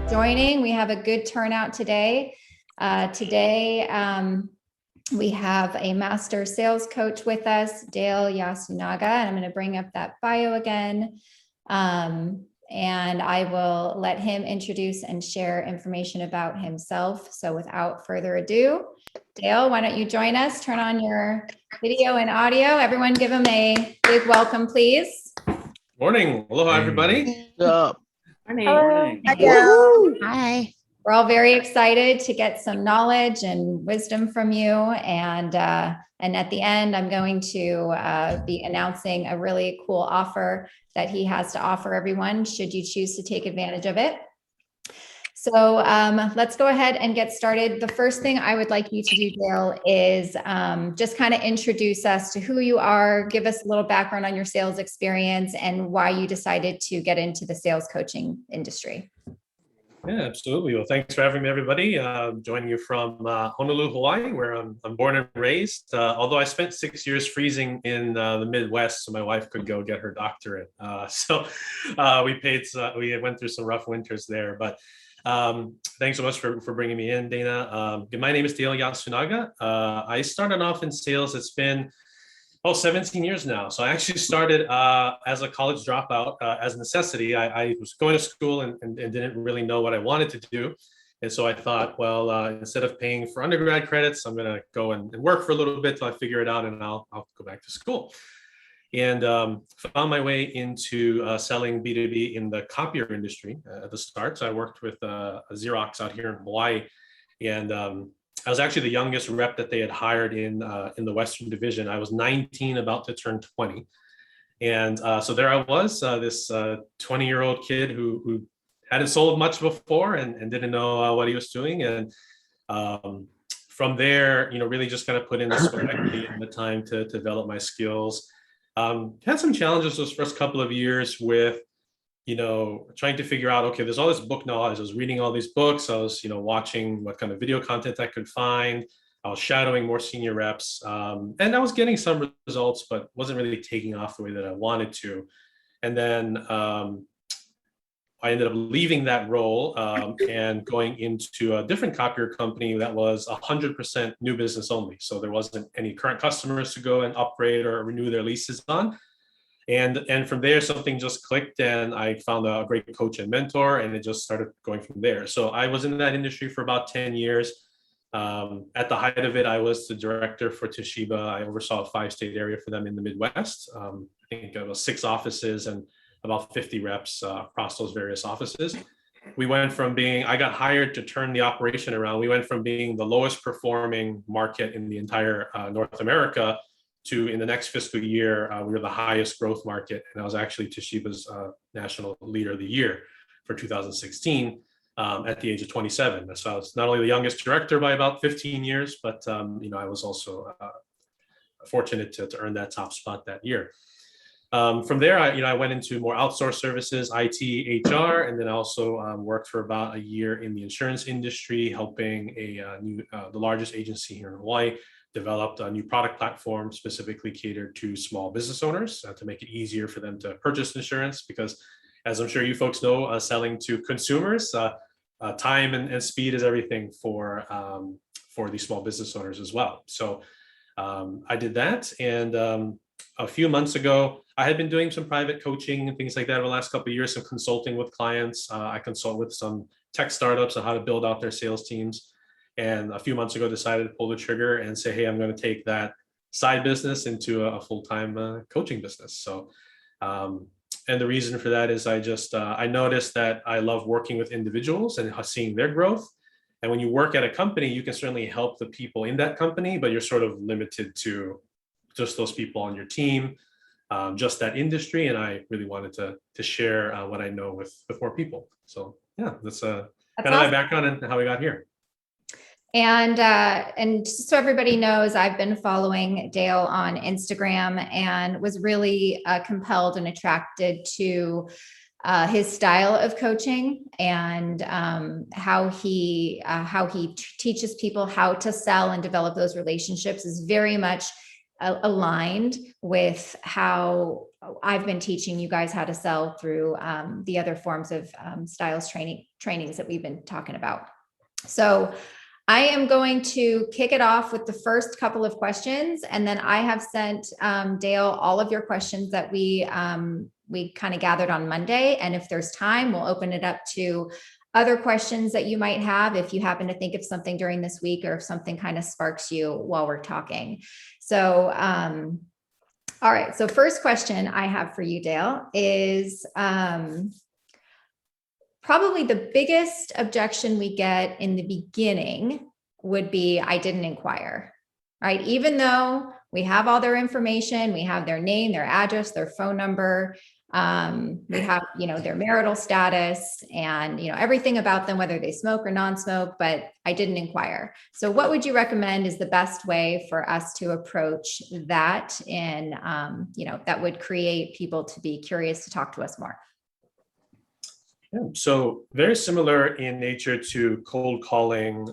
joining. We have a good turnout today. We have a master sales coach with us, Dale Yasunaga, and I'm going to bring up that bio again. And I will let him introduce and share information about himself. So without further ado, Dale, why don't you join us? Turn on your video and audio. Everyone give him a big welcome, please. Morning. Aloha, everybody. Morning. Hi. We're all very excited to get some knowledge and wisdom from you. And at the end, I'm going to be announcing a really cool offer that he has to offer everyone, should you choose to take advantage of it. So let's go ahead and get started. The first thing I would like you to do, Dale, is just kind of introduce us to who you are, give us a little background on your sales experience and why you decided to get into the sales coaching industry. Yeah, absolutely. Well, thanks for having me, everybody. Joining you from Honolulu, Hawaii, where I'm born and raised. Although I spent 6 years freezing in the Midwest, so my wife could go get her doctorate. We went through some rough winters there. But thanks so much for bringing me in, Dana. My name is Dale Yasunaga. I started off in sales. It's been 17 years now. So I actually started as a college dropout as a necessity. I was going to school and didn't really know what I wanted to do. And so I thought, well, instead of paying for undergrad credits, I'm going to go and work for a little bit till I figure it out, and I'll go back to school. And found my way into selling B2B in the copier industry at the start. So I worked with Xerox out here in Hawaii. And I was actually the youngest rep that they had hired in the Western Division. I was 19, about to turn 20. And so there I was, this 20-year-old kid who hadn't sold much before and didn't know what he was doing. And from there, really just kind of put in the sweat equity and the time to develop my skills. Had some challenges those first couple of years with trying to figure out, okay, there's all this book knowledge. I was reading all these books. I was, watching what kind of video content I could find. I was shadowing more senior reps. And I was getting some results, but wasn't really taking off the way that I wanted to. And then I ended up leaving that role and going into a different copier company that was 100% new business only. So there wasn't any current customers to go and upgrade or renew their leases on. And from there, something just clicked, and I found a great coach and mentor, and it just started going from there. So I was in that industry for about 10 years. At the height of it, I was the director for Toshiba. I oversaw a 5-state area for them in the Midwest. I think it was 6 offices and about 50 reps across those various offices. We went from I got hired to turn the operation around. We went from being the lowest performing market in the entire North America to, in the next fiscal year, we were the highest growth market. And I was actually Toshiba's National Leader of the Year for 2016 at the age of 27. So I was not only the youngest director by about 15 years, but I was also fortunate to earn that top spot that year. From there, I went into more outsourced services, IT, HR, and then I also worked for about a year in the insurance industry, helping the largest agency here in Hawaii developed a new product platform specifically catered to small business owners to make it easier for them to purchase insurance. Because, as I'm sure you folks know, selling to consumers, time and speed is everything for these small business owners as well. So I did that, and a few months ago, I had been doing some private coaching and things like that over the last couple of years, some consulting with clients. I consult with some tech startups on how to build out their sales teams. And a few months ago, decided to pull the trigger and say, hey, I'm going to take that side business into a full-time coaching business. So, and the reason for that is I noticed that I love working with individuals and seeing their growth. And when you work at a company, you can certainly help the people in that company, but you're sort of limited to just those people on your team, just that industry. And I really wanted to share what I know with more people. So yeah, that's kind of my background and how we got here. And so everybody knows, I've been following Dale on Instagram and was really compelled and attracted to his style of coaching and how he teaches people how to sell and develop those relationships is very much aligned with how I've been teaching you guys how to sell through the other forms of styles trainings that we've been talking about. So I am going to kick it off with the first couple of questions, and then I have sent Dale all of your questions that we kind of gathered on Monday. And if there's time, we'll open it up to other questions that you might have if you happen to think of something during this week, or if something kind of sparks you while we're talking. So, all right. So first question I have for you, Dale, is probably the biggest objection we get in the beginning would be, I didn't inquire, right? Even though we have all their information, we have their name, their address, their phone number, we have, their marital status and, everything about them, whether they smoke or non-smoke, but I didn't inquire. So what would you recommend is the best way for us to approach that and, that would create people to be curious to talk to us more? Yeah, so very similar in nature to cold calling.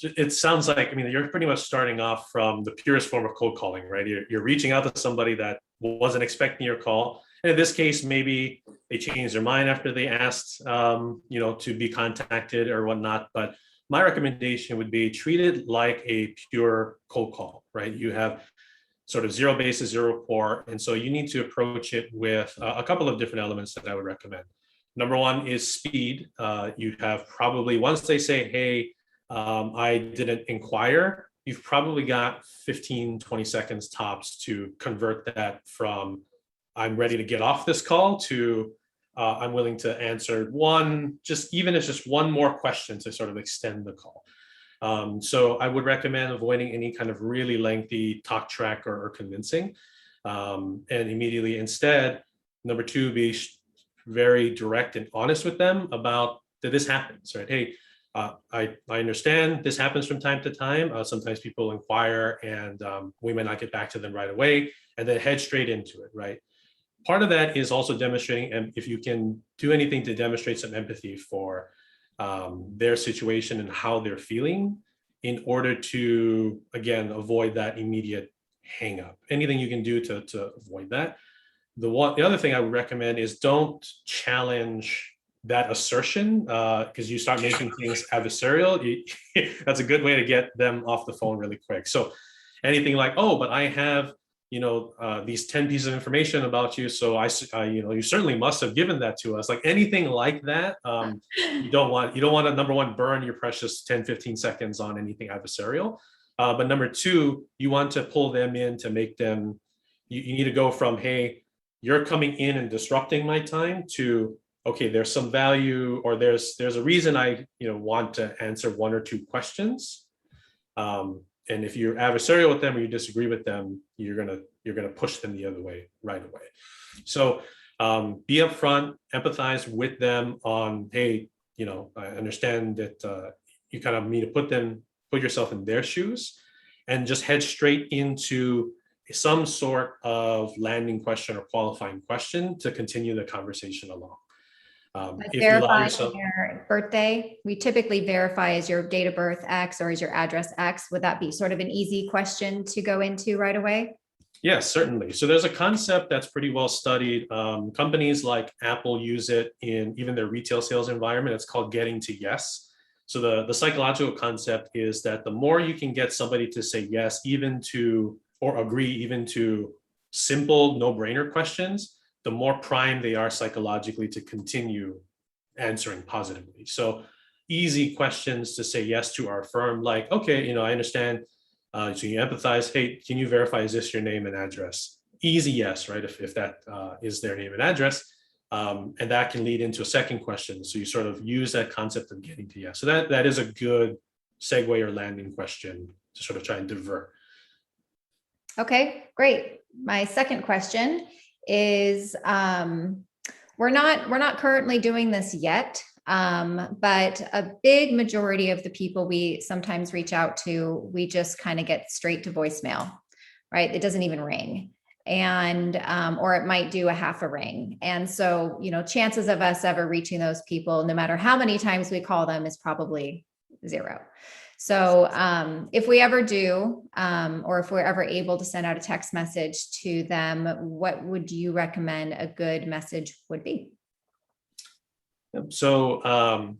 It sounds like, you're pretty much starting off from the purest form of cold calling, right? You're reaching out to somebody that wasn't expecting your call. And in this case, maybe they changed their mind after they asked, to be contacted or whatnot. But my recommendation would be treat it like a pure cold call, right? You have sort of zero basis, zero rapport. And so you need to approach it with a couple of different elements that I would recommend. Number one is speed. You have probably, once they say, hey, I didn't inquire, you've probably got 15, 20 seconds tops to convert that from I'm ready to get off this call to I'm willing to answer even if it's just one more question to sort of extend the call. So I would recommend avoiding any kind of really lengthy talk track or convincing. And immediately instead, number two, be very direct and honest with them about that this happens, right? Hey, I understand this happens from time to time. Sometimes people inquire and we may not get back to them right away, and then head straight into it, right? Part of that is also demonstrating, and if you can do anything to demonstrate some empathy for their situation and how they're feeling in order to, again, avoid that immediate hang up. Anything you can do to avoid that. The other thing I would recommend is don't challenge that assertion because you start making things adversarial. That's a good way to get them off the phone really quick. So anything like, oh, but I have, these 10 pieces of information about you. So you certainly must have given that to us. Like anything like that, you don't want to, number one, burn your precious 10, 15 seconds on anything adversarial. But number two, you want to pull them in to make them, you need to go from, hey, you're coming in and disrupting my time to, okay, there's some value or there's a reason I want to answer one or two questions. And if you're adversarial with them or you disagree with them, you're gonna push them the other way right away. So be upfront, empathize with them on, hey, I understand that you kind of need to put yourself in their shoes, and just head straight into some sort of landing question or qualifying question to continue the conversation along. If you allow yourself your birthday, we typically verify is your date of birth X or is your address X. Would that be sort of an easy question to go into right away? Yes, certainly. So there's a concept that's pretty well studied. Companies like Apple use it in even their retail sales environment. It's called getting to yes. So the psychological concept is that the more you can get somebody to say yes, or agree even to simple no-brainer questions, the more primed they are psychologically to continue answering positively. So easy questions to say yes to are affirmed, like, okay, I understand. So you empathize, hey, can you verify, is this your name and address? Easy yes, right? If that is their name and address. And that can lead into a second question. So you sort of use that concept of getting to yes. So that is a good segue or landing question to sort of try and divert. Okay, great. My second question is, we're not currently doing this yet, but a big majority of the people we sometimes reach out to, we just kind of get straight to voicemail, right? It doesn't even ring. And, or it might do a half a ring. And so, chances of us ever reaching those people, no matter how many times we call them, is probably zero. So if we ever do, or if we're ever able to send out a text message to them, what would you recommend a good message would be? So on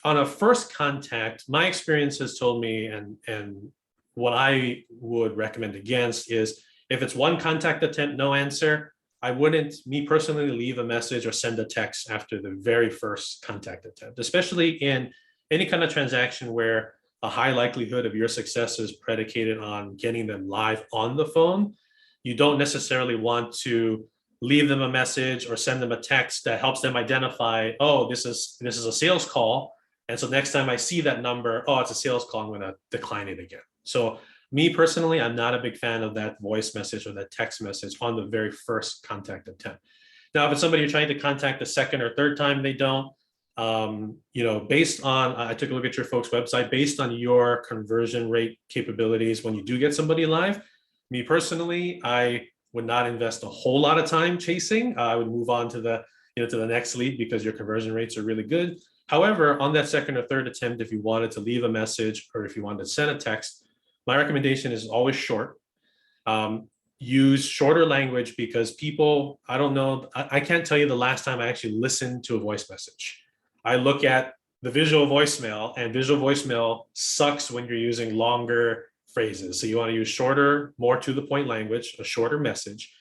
a first contact, my experience has told me, and what I would recommend against is if it's one contact attempt, no answer, I wouldn't, me personally, leave a message or send a text after the very first contact attempt, especially in any kind of transaction where a high likelihood of your success is predicated on getting them live on the phone. You don't necessarily want to leave them a message or send them a text that helps them identify, oh, this is a sales call. And so next time I see that number, oh, it's a sales call, I'm going to decline it again. So me personally, I'm not a big fan of that voice message or that text message on the very first contact attempt. Now, if it's somebody you're trying to contact the second or third time they don't, based on, I took a look at your folks' website, based on your conversion rate capabilities, when you do get somebody live, me personally, I would not invest a whole lot of time chasing. I would move on to the next lead because your conversion rates are really good. However, on that second or third attempt, if you wanted to leave a message or if you wanted to send a text, my recommendation is always short. Use shorter language because people, I don't know, I can't tell you the last time I actually listened to a voice message. I look at the visual voicemail, and visual voicemail sucks when you're using longer phrases. So you want to use shorter, more to the point language, a shorter message.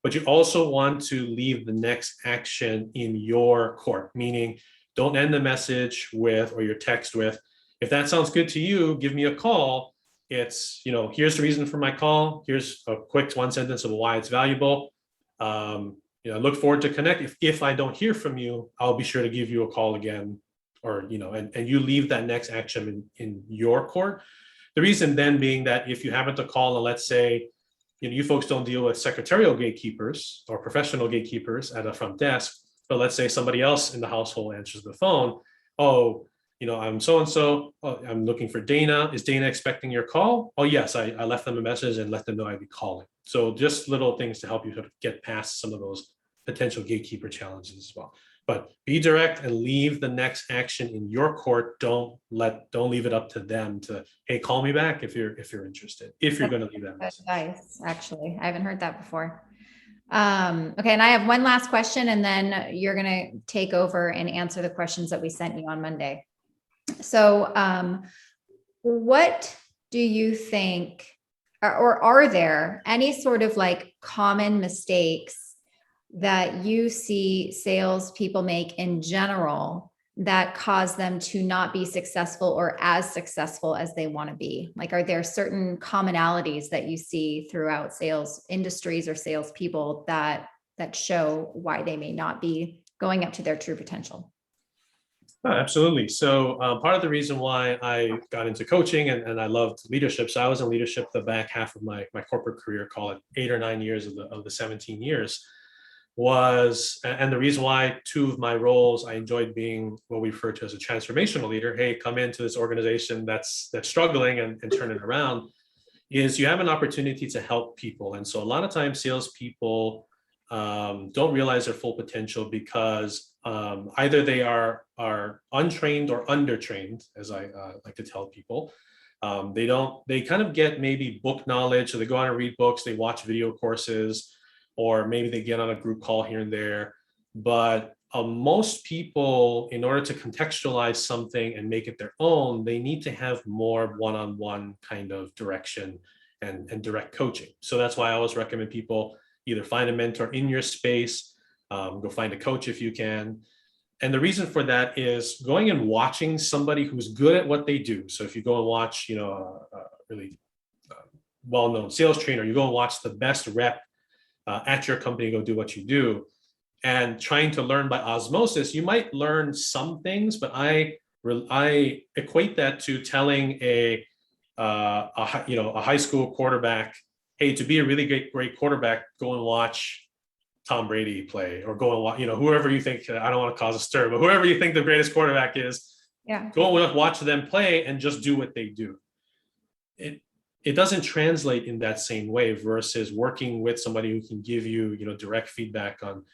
But you also want to leave the next action in your court, meaning don't end the message with, or your text with, if that sounds good to you, give me a call. It's, here's the reason for my call. Here's a quick one sentence of why it's valuable. I look forward to connect. If I don't hear from you, I'll be sure to give you a call again, or, and you leave that next action in your court. The reason then being that if you happen to call, and let's say, you folks don't deal with secretarial gatekeepers or professional gatekeepers at a front desk, but let's say somebody else in the household answers the phone. Oh, I'm so-and-so, oh, I'm looking for Dana. Is Dana expecting your call? Oh, yes, I left them a message and let them know I'd be calling. So just little things to help you sort of get past some of those potential gatekeeper challenges as well. But be direct and leave the next action in your court. Don't leave it up to them to, hey, call me back if you're interested, if you're going to leave that message. Advice, actually. I haven't heard that before. Okay. And I have one last question, and then you're going to take over and answer the questions that we sent you on Monday. So, what do you think, or are there any sort of like common mistakes that you see salespeople make in general that cause them to not be successful or as successful as they want to be? Like, are there certain commonalities that you see throughout sales industries or salespeople that show why they may not be going up to their true potential? Oh, absolutely. So part of the reason why I got into coaching and I loved leadership, so I was in leadership the back half of my corporate career, call it 8 or 9 years of the 17 years, was, and the reason why 2 of my roles, I enjoyed being what we refer to as a transformational leader. Hey, come into this organization that's struggling and turn it around, is you have an opportunity to help people. And so a lot of times salespeople don't realize their full potential because either they are untrained or undertrained, as I like to tell people. They kind of get maybe book knowledge, so they go on and read books, they watch video courses, or maybe they get on a group call here and there. But most people, in order to contextualize something and make it their own, they need to have more one-on-one kind of direction and direct coaching. So that's why I always recommend people either find a mentor in your space, go find a coach if you can. And the reason for that is going and watching somebody who's good at what they do. So if you go and watch, a really well-known sales trainer, you go and watch the best rep at your company, go do what you do, and trying to learn by osmosis, you might learn some things, but I equate that to telling a high school quarterback, hey, to be a really great quarterback, go and watch Tom Brady play, or go and watch, whoever you think, I don't want to cause a stir, but whoever you think the greatest quarterback is, go and watch them play and just do what they do. It doesn't translate in that same way versus working with somebody who can give you, direct feedback on,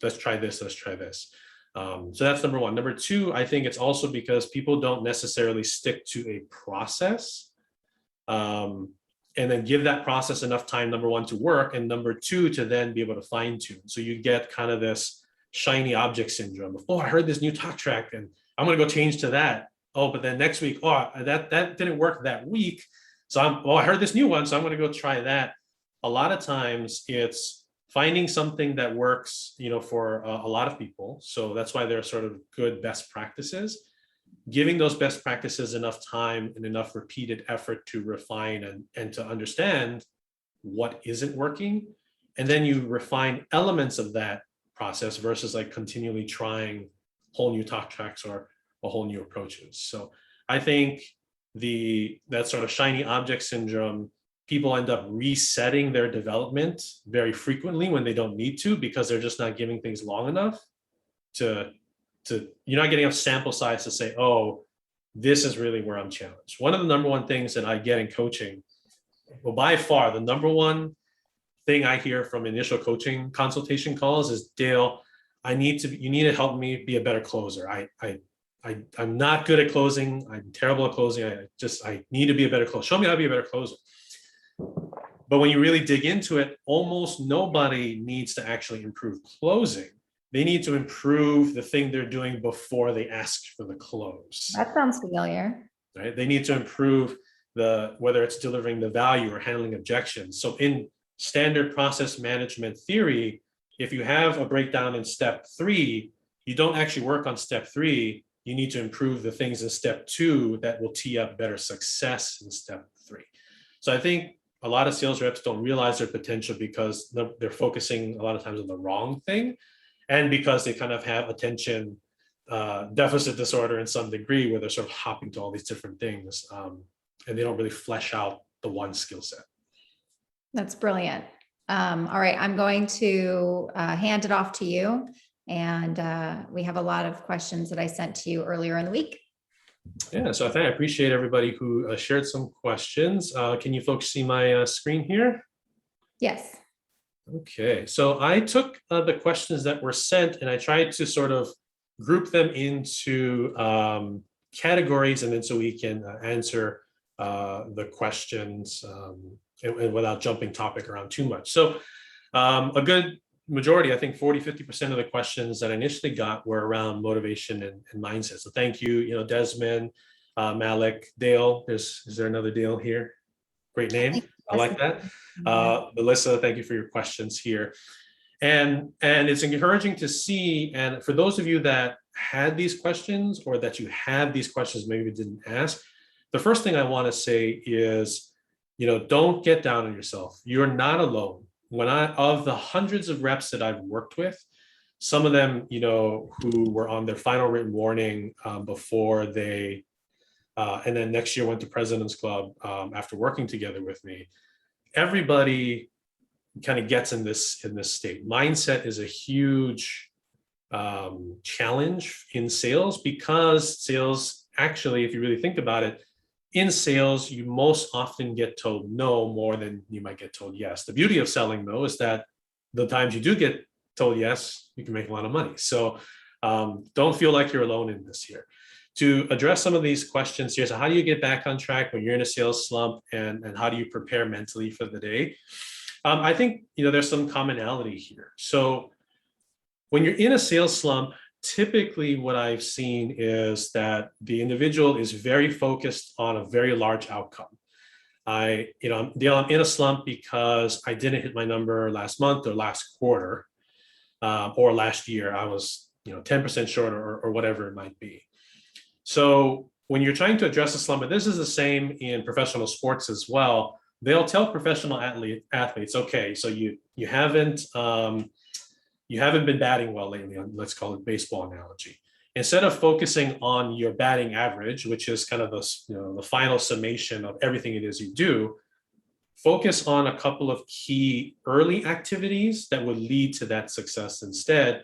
let's try this. So that's number one. Number two, I think it's also because people don't necessarily stick to a process, and then give that process enough time, number one, to work, and number two, to then be able to fine tune. So you get kind of this shiny object syndrome of, oh, I heard this new talk track and I'm going to go change to that. Oh, but then next week, oh, that didn't work that week. So I heard this new one, so I'm going to go try that. A lot of times it's finding something that works, for a lot of people. So that's why there are sort of good best practices. Giving those best practices enough time and enough repeated effort to refine and to understand what isn't working. And then you refine elements of that process versus like continually trying whole new talk tracks or a whole new approaches. So I think that sort of shiny object syndrome, people end up resetting their development very frequently when they don't need to, because they're just not giving things long enough to you're not getting enough sample size to say, oh, this is really where I'm challenged. One of the number one things that I get in coaching, well, by far, the number one thing I hear from initial coaching consultation calls is, Dale, you need to help me be a better closer. I'm not good at closing. I'm terrible at closing. I need to be a better closer. Show me how to be a better closer. But when you really dig into it, almost nobody needs to actually improve closing. They need to improve the thing they're doing before they ask for the close. That sounds familiar. Right? They need to improve whether it's delivering the value or handling objections. So in standard process management theory, if you have a breakdown in step 3, you don't actually work on step 3. You need to improve the things in step 2 that will tee up better success in step 3. So I think a lot of sales reps don't realize their potential because they're focusing a lot of times on the wrong thing, and because they kind of have attention deficit disorder in some degree, where they're sort of hopping to all these different things, and they don't really flesh out the one skill set. That's brilliant. All right, I'm going to hand it off to you. And we have a lot of questions that I sent to you earlier in the week. Yeah, so I appreciate everybody who shared some questions. Can you folks see my screen here? Yes. Okay, so I took the questions that were sent and I tried to sort of group them into categories, and then so we can answer the questions and without jumping topic around too much. So a good majority, I think 40-50% of the questions that I initially got were around motivation and mindset. So thank you, Desmond, Malik, Dale. Is there another Dale here? Great name. I like that. Melissa, thank you for your questions here. And it's encouraging to see, and for those of you that had these questions or that you have these questions maybe didn't ask, the first thing I want to say is, don't get down on yourself. You're not alone. Of the hundreds of reps that I've worked with, some of them, who were on their final written warning before they, and then next year went to President's Club after working together with me, everybody kind of gets in this state. Mindset is a huge challenge in sales, because sales, actually, if you really think about it, in sales, you most often get told no more than you might get told yes. The beauty of selling, though, is that the times you do get told yes, you can make a lot of money. So don't feel like you're alone in this here. To address some of these questions here, so how do you get back on track when you're in a sales slump, and how do you prepare mentally for the day? I think there's some commonality here. So when you're in a sales slump, typically what I've seen is that the individual is very focused on a very large outcome. I'm in a slump because I didn't hit my number last month or last quarter, or last year. I was 10% short or whatever it might be. So when you're trying to address a slump, and this is the same in professional sports as well, they'll tell professional athletes, okay, so you haven't been batting well lately, let's call it baseball analogy. Instead of focusing on your batting average, which is kind of the final summation of everything it is you do, focus on a couple of key early activities that would lead to that success instead,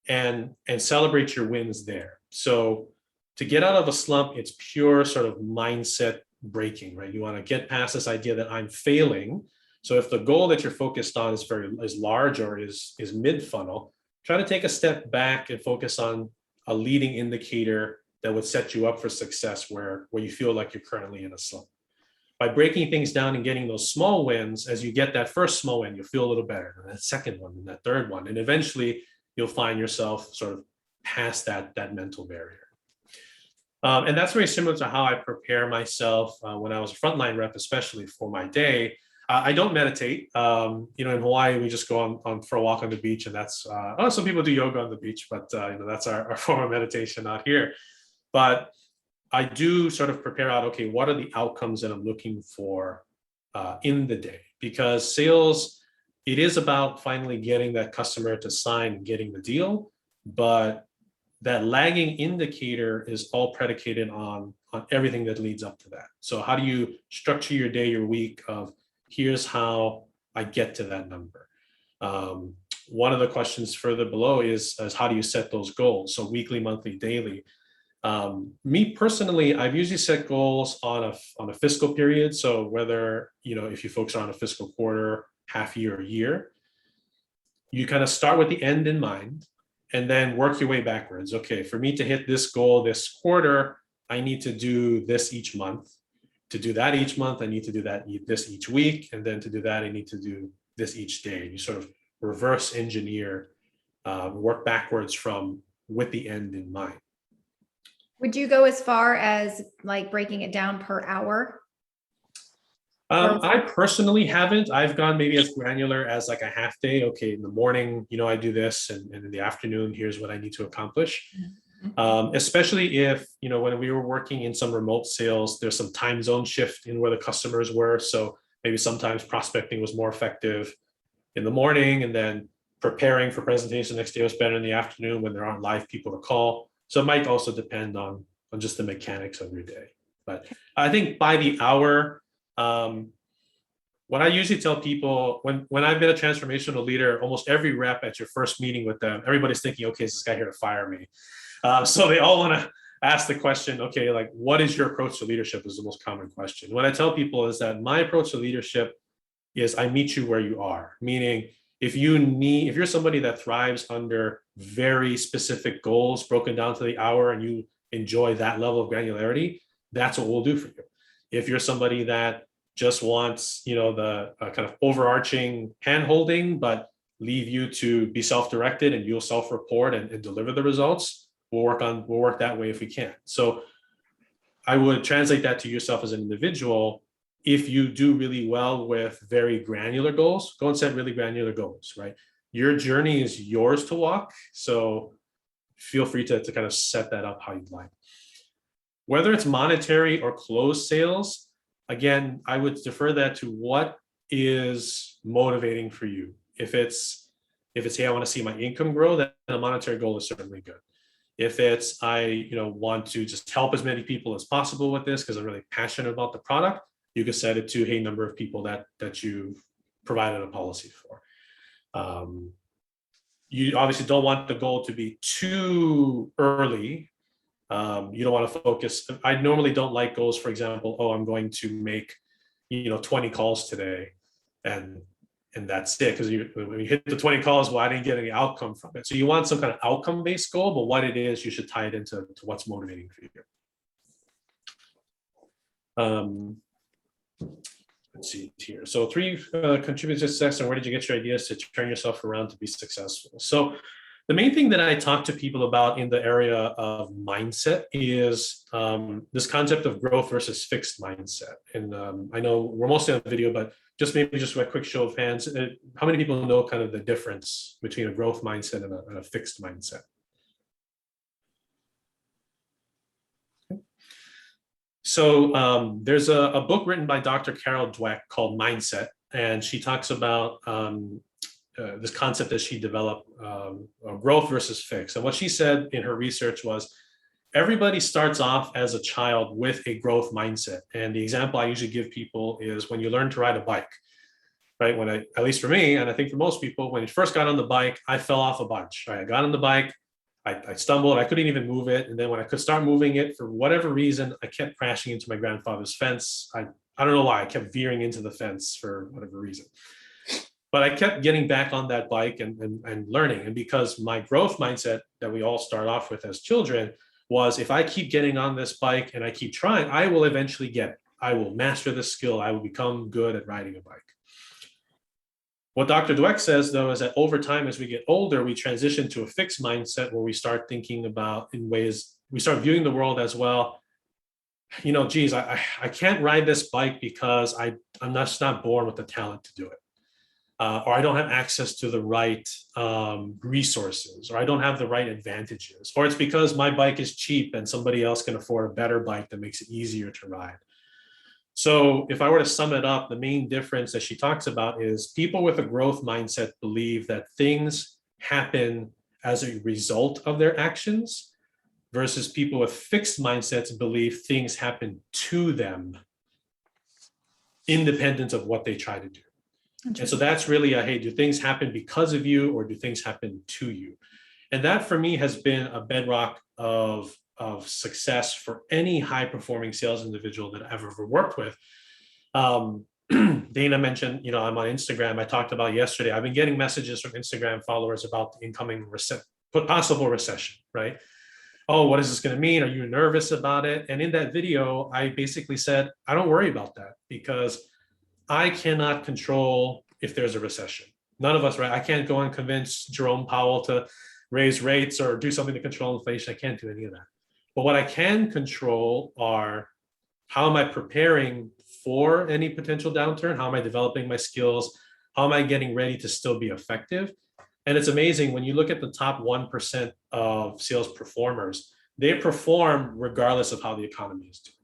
and celebrate your wins there. So to get out of a slump, it's pure sort of mindset breaking, right? You want to get past this idea that I'm failing. So if the goal that you're focused on is large or is mid funnel, try to take a step back and focus on a leading indicator that would set you up for success where you feel like you're currently in a slump. By breaking things down and getting those small wins, as you get that first small win, you'll feel a little better, and that second one, and that third one, and eventually you'll find yourself sort of past that mental barrier. And that's very similar to how I prepare myself when I was a frontline rep, especially for my day. I don't meditate. In Hawaii, we just go on for a walk on the beach, and that's some people do yoga on the beach, but that's our form of meditation out here. But I do sort of prepare out, okay, what are the outcomes that I'm looking for in the day? Because sales, it is about finally getting that customer to sign and getting the deal, but that lagging indicator is all predicated on everything that leads up to that. So how do you structure your day, your week of here's how I get to that number? One of the questions further below is how do you set those goals? So weekly, monthly, daily. Me personally, I've usually set goals on a fiscal period. So whether, if you folks are on a fiscal quarter, half year, or year, you kind of start with the end in mind and then work your way backwards. Okay, for me to hit this goal this quarter, I need to do this each month. To do that each month, I need to do this each week. And then to do that, I need to do this each day. You sort of reverse engineer, work backwards from with the end in mind. Would you go as far as like breaking it down per hour? I personally haven't. I've gone maybe as granular as like a half day. Okay, in the morning, I do this, and in the afternoon, here's what I need to accomplish. Especially if, when we were working in some remote sales, there's some time zone shift in where the customers were. So maybe sometimes prospecting was more effective in the morning, and then preparing for presentation next day was better in the afternoon when there aren't live people to call. So it might also depend on just the mechanics of your day. But I think by the hour, what I usually tell people when I've been a transformational leader, almost every rep at your first meeting with them, everybody's thinking, okay, is this guy here to fire me? So they all want to ask the question, okay, like, what is your approach to leadership is the most common question. What I tell people is that my approach to leadership is I meet you where you are, meaning if you're somebody that thrives under very specific goals broken down to the hour and you enjoy that level of granularity, that's what we'll do for you. If you're somebody that just wants, the kind of overarching hand-holding, but leave you to be self-directed and you'll self-report and deliver the results, we'll work that way if we can. So I would translate that to yourself as an individual. If you do really well with very granular goals, go and set really granular goals, right? Your journey is yours to walk. So feel free to kind of set that up how you'd like. Whether it's monetary or closed sales, again, I would defer that to what is motivating for you. If it's, hey, I want to see my income grow, then a monetary goal is certainly good. If it's, I want to just help as many people as possible with this because I'm really passionate about the product, you could set it to, hey, number of people that you provided a policy for. You obviously don't want the goal to be too early. You don't want to focus. I normally don't like goals, for example, I'm going to make 20 calls today and that's it, because when you hit the 20 calls, well, I didn't get any outcome from it. So you want some kind of outcome-based goal, but what it is, you should tie it into what's motivating for you. Let's see here. So 3 contributors to success, and where did you get your ideas to turn yourself around to be successful? So the main thing that I talk to people about in the area of mindset is this concept of growth versus fixed mindset. And I know we're mostly on video, but just a quick show of hands. How many people know kind of the difference between a growth mindset and a fixed mindset? So there's a book written by Dr. Carol Dweck called Mindset, and she talks about this concept that she developed, growth versus fixed. And what she said in her research was, everybody starts off as a child with a growth mindset. And the example I usually give people is when you learn to ride a bike, right? At least for me, and I think for most people, when you first got on the bike, I fell off a bunch, right? I got on the bike, I stumbled, I couldn't even move it. And then when I could start moving it, for whatever reason, I kept crashing into my grandfather's fence. I don't know why, I kept veering into the fence for whatever reason. But I kept getting back on that bike and learning. And because my growth mindset that we all start off with as children was, if I keep getting on this bike and I keep trying, I will eventually get it. I will master the skill. I will become good at riding a bike. What Dr. Dweck says, though, is that over time, as we get older, we transition to a fixed mindset where we start thinking about in ways, we start viewing the world as, well, you know, geez, I can't ride this bike because I'm just not born with the talent to do it. Or I don't have access to the right resources, or I don't have the right advantages, or it's because my bike is cheap and somebody else can afford a better bike that makes it easier to ride. So if I were to sum it up, the main difference that she talks about is people with a growth mindset believe that things happen as a result of their actions, versus people with fixed mindsets believe things happen to them independent of what they try to do. And so that's really a, hey, do things happen because of you, or do things happen to you? And that for me has been a bedrock of success for any high performing sales individual that I've ever worked with. Dana mentioned, you know, I'm on Instagram. I talked about yesterday, I've been getting messages from Instagram followers about the incoming possible recession, right? Oh, what is this going to mean? Are you nervous about it? And in that video, I basically said, I don't worry about that, because I cannot control if there's a recession. None of us, right? I can't go and convince Jerome Powell to raise rates or do something to control inflation. I can't do any of that. But what I can control are, how am I preparing for any potential downturn? How am I developing my skills? How am I getting ready to still be effective? And it's amazing when you look at the top 1% of sales performers, they perform regardless of how the economy is doing.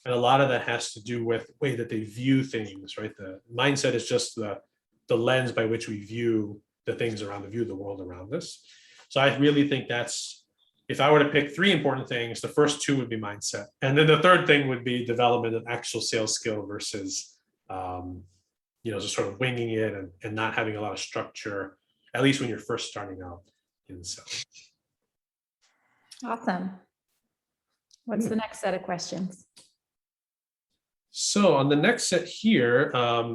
And a lot of that has to do with the way that they view things, right? The mindset is just the lens by which we view the things around, view the world around us. So I really think that's, if I were to pick 3 important things, the first 2 would be mindset. And then the third thing would be development of actual sales skill versus, you know, just sort of winging it and not having a lot of structure, at least when you're first starting out in sales. Awesome. What's the next set of questions? So on the next set here,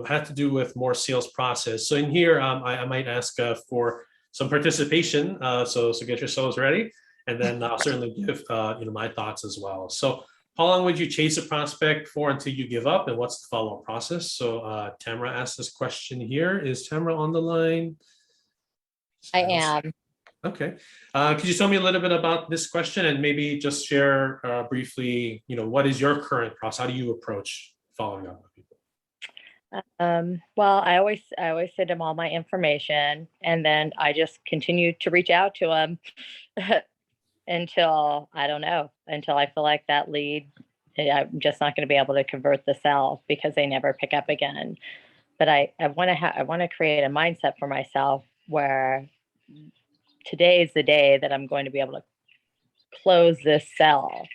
had to do with more sales process. So in here, I might ask for some participation. So get yourselves ready, and then I'll certainly give you know, my thoughts as well. So how long would you chase a prospect for until you give up, and what's the follow-up process? So Tamara asked this question here. Is Tamara on the line? I am. Okay. Could you tell me a little bit about this question, and maybe just share briefly, you know, what is your current process? How do you approach following up with people? Well, I always send them all my information, and then I just continue to reach out to them until, I don't know, until I feel like that lead, I'm just not going to be able to convert the sale because they never pick up again. But I want to create a mindset for myself where today is the day that I'm going to be able to close this sale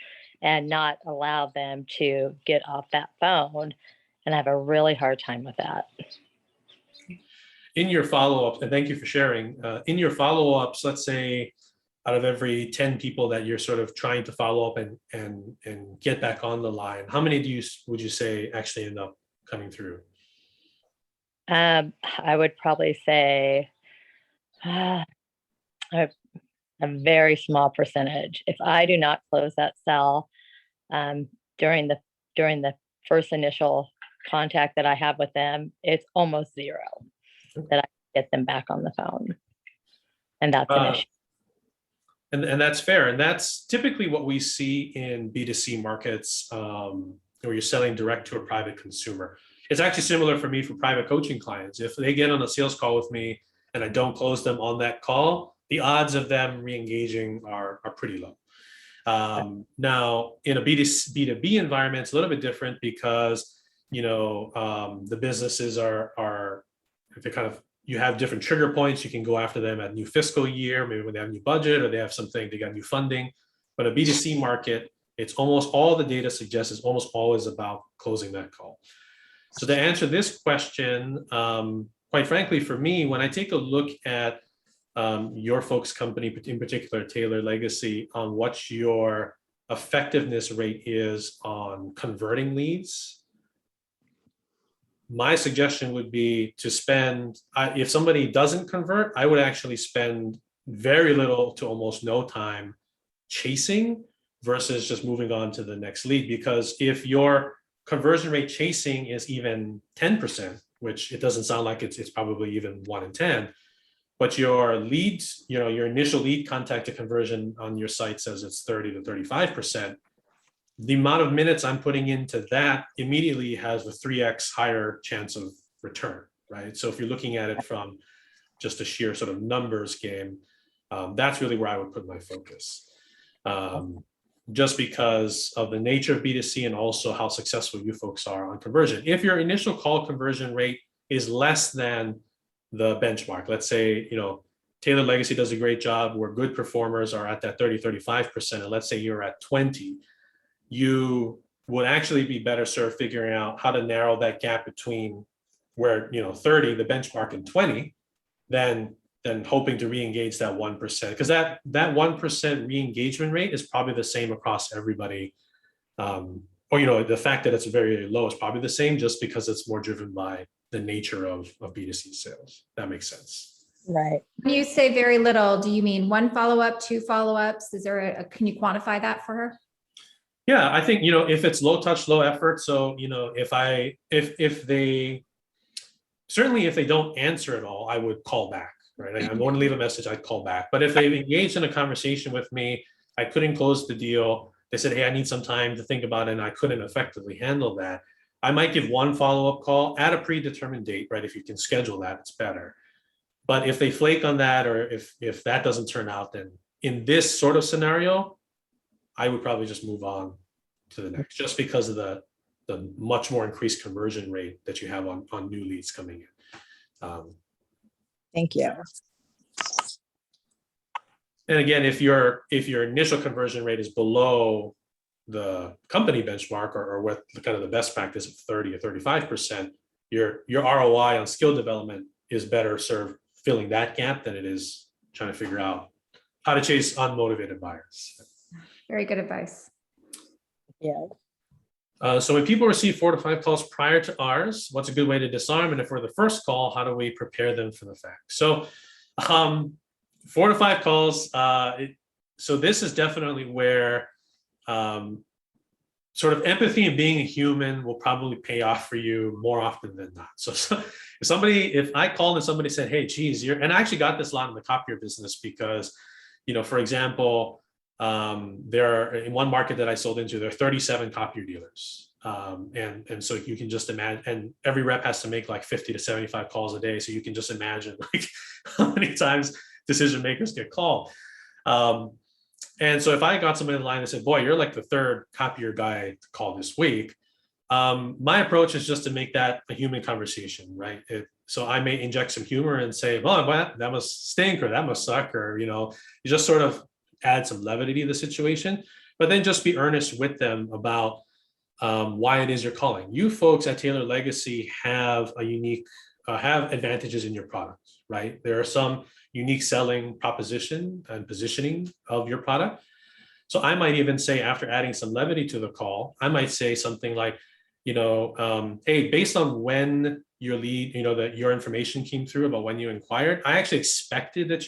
and not allow them to get off that phone. And I have a really hard time with that. In your follow-ups, and thank you for sharing, in your follow-ups, let's say out of every 10 people that you're sort of trying to follow up and get back on the line, how many would you say actually end up coming through? I would probably say a very small percentage. If I do not close that sale during the first initial contact that I have with them, it's almost zero that I get them back on the phone. And that's an issue. And that's fair. And that's typically what we see in B2C markets, where you're selling direct to a private consumer. It's actually similar for me for private coaching clients. If they get on a sales call with me and I don't close them on that call, the odds of them re-engaging are pretty low. Now, in a B2B environment, it's a little bit different because, you know, the businesses are they're kind of, you have different trigger points. You can go after them at new fiscal year, maybe when they have new budget or they have something, they got new funding. But a B2C market, it's almost all the data suggests is almost always about closing that call. So to answer this question, quite frankly, for me, when I take a look at your folks' company, in particular, Taylor Legacy, on what your effectiveness rate is on converting leads, my suggestion would be to spend, if somebody doesn't convert, I would actually spend very little to almost no time chasing versus just moving on to the next lead. Because if your conversion rate chasing is even 10%, which it doesn't sound like it's probably even 1 in 10, but your leads, your initial lead contact to conversion on your site says it's 30 to 35%, the amount of minutes I'm putting into that immediately has a 3x higher chance of return, right? So if you're looking at it from just a sheer sort of numbers game, that's really where I would put my focus. Just because of the nature of B2C and also how successful you folks are on conversion. If your initial call conversion rate is less than the benchmark, let's say, Taylor Legacy does a great job where good performers are at that 30, 35%, and let's say you're at 20, you would actually be better served figuring out how to narrow that gap between where, 30, the benchmark, and 20, than hoping to re-engage that 1%. Because that 1% re-engagement rate is probably the same across everybody. Or, the fact that it's very low is probably the same, just because it's more driven by the nature of B2C sales. That makes sense. Right. When you say very little, do you mean 1 follow-up, 2 follow-ups? Is there can you quantify that for her? Yeah, I think, if it's low touch, low effort. So, if they, certainly if they don't answer at all, I would call back, right? I'm going to leave a message, I'd call back. But if they've engaged in a conversation with me, I couldn't close the deal, they said, hey, I need some time to think about it, and I couldn't effectively handle that, I might give 1 follow-up call at a predetermined date, right? If you can schedule that, it's better. But if they flake on that, or if that doesn't turn out, then in this sort of scenario, I would probably just move on to the next, just because of the much more increased conversion rate that you have on new leads coming in. Thank you. And again, if your initial conversion rate is below the company benchmark, or what kind of the best practice of 30 or 35%, your ROI on skill development is better served filling that gap than it is trying to figure out how to chase unmotivated buyers. Very good advice. Yeah. So when people receive 4 to 5 calls prior to ours, what's a good way to disarm? And if we're the first call, how do we prepare them for the fact? So 4 to 5 calls. So this is definitely where sort of empathy and being a human will probably pay off for you more often than not. So if I called and somebody said, hey, geez, and I actually got this a lot in the copier business because, for example, there are, in one market that I sold into, there are 37 copier dealers. And so you can just imagine, and every rep has to make like 50 to 75 calls a day. So you can just imagine like how many times decision makers get called. And so if I got somebody in line that said, boy, you're like the 3rd copier guy to call this week, my approach is just to make that a human conversation, right? So I may inject some humor and say, well, that must stink, or that must suck, or, you just sort of add some levity to the situation, but then just be earnest with them about why it is you're calling. You folks at Taylor Legacy have a unique, have advantages in your product, right? There are some unique selling proposition and positioning of your product. So I might even say, after adding some levity to the call, I might say something like, hey, based on when your lead, that your information came through about when you inquired, I actually expected that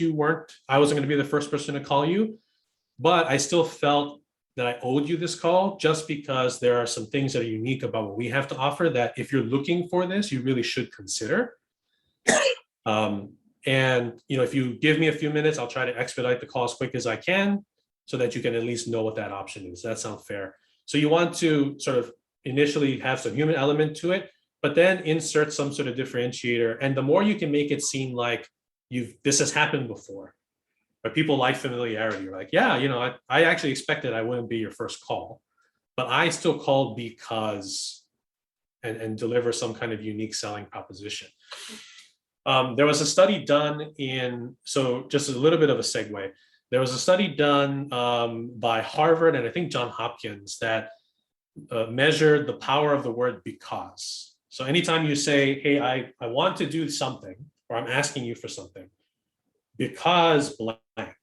I wasn't going to be the first person to call you, but I still felt that I owed you this call, just because there are some things that are unique about what we have to offer that if you're looking for this, you really should consider. And if you give me a few minutes, I'll try to expedite the call as quick as I can so that you can at least know what that option is. That sounds fair. So you want to sort of initially have some human element to it, but then insert some sort of differentiator. And the more you can make it seem like this has happened before, but people like familiarity. You're like, yeah, I actually expected I wouldn't be your first call, but I still called because, and deliver some kind of unique selling proposition. There was a study done so just a little bit of a segue. There was a study done by Harvard and I think Johns Hopkins that measured the power of the word because. So anytime you say, hey, I want to do something, or I'm asking you for something, because blank.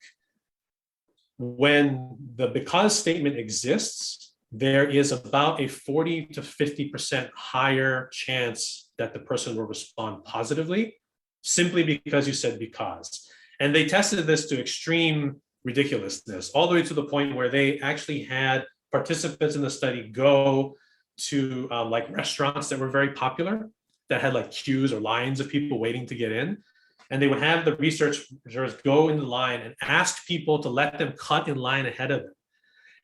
When the because statement exists, there is about a 40 to 50% higher chance that the person will respond positively simply because you said because. And they tested this to extreme ridiculousness, all the way to the point where they actually had participants in the study go to like restaurants that were very popular, that had like queues or lines of people waiting to get in. And they would have the researchers go in the line and ask people to let them cut in line ahead of them.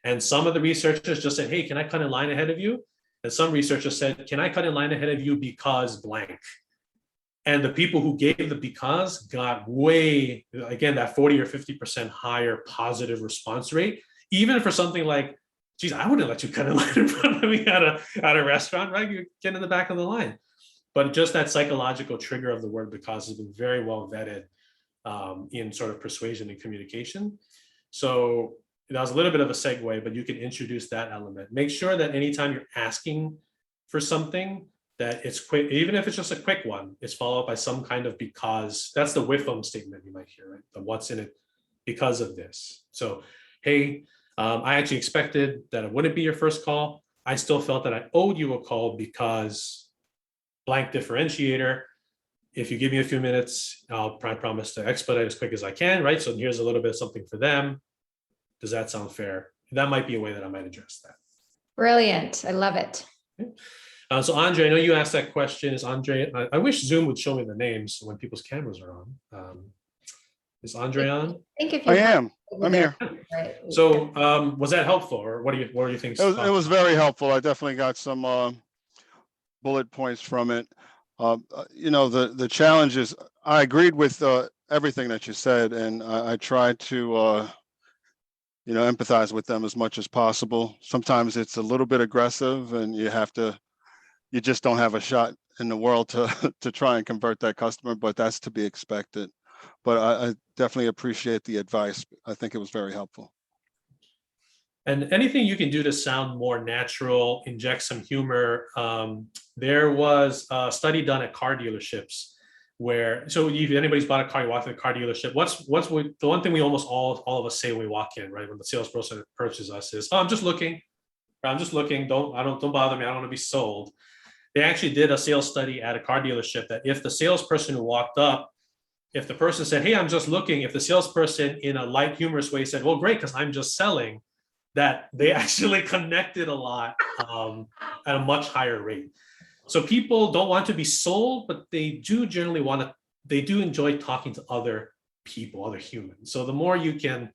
And some of the researchers just said, hey, can I cut in line ahead of you? And some researchers said, can I cut in line ahead of you because blank? And the people who gave the because got way, again, that 40 or 50% higher positive response rate, even for something like, geez, I wouldn't let you cut in line in front of me at a restaurant, right? You get in the back of the line. But just that psychological trigger of the word because has been very well vetted in sort of persuasion and communication. So that was a little bit of a segue, but you can introduce that element. Make sure that anytime you're asking for something, that it's quick, even if it's just a quick one, it's followed up by some kind of because. That's the with them statement you might hear, right? The what's in it because of this. So, hey, I actually expected that it wouldn't be your first call. I still felt that I owed you a call because blank differentiator. If you give me a few minutes, I'll promise to expedite as quick as I can, right? So here's a little bit of something for them. Does that sound fair? That might be a way that I might address that. Brilliant. I love it. Okay. So Andre, I know you asked that question. Is Andre, I wish Zoom would show me the names when people's cameras are on. Is Andre on? I think if you I am. I'm here. Right. So was that helpful, or what do you think? It was very helpful. I definitely got some bullet points from it. The challenge is, I agreed with everything that you said, and I tried to empathize with them as much as possible. Sometimes it's a little bit aggressive, and you just don't have a shot in the world to try and convert that customer, but that's to be expected. But I definitely appreciate the advice. I think it was very helpful. And anything you can do to sound more natural, inject some humor. There was a study done at car dealerships where, so if anybody's bought a car, you walk to the car dealership, what's the one thing we almost all of us say when we walk in, right? When the salesperson approaches us is, oh, I'm just looking. Don't bother me. I don't want to be sold. They actually did a sales study at a car dealership that if the salesperson who walked up, if the person said, hey, I'm just looking, if the salesperson in a light, humorous way said, well, great, because I'm just selling, that they actually connected a lot at a much higher rate. So people don't want to be sold, but they do generally they do enjoy talking to other people, other humans. So the more you can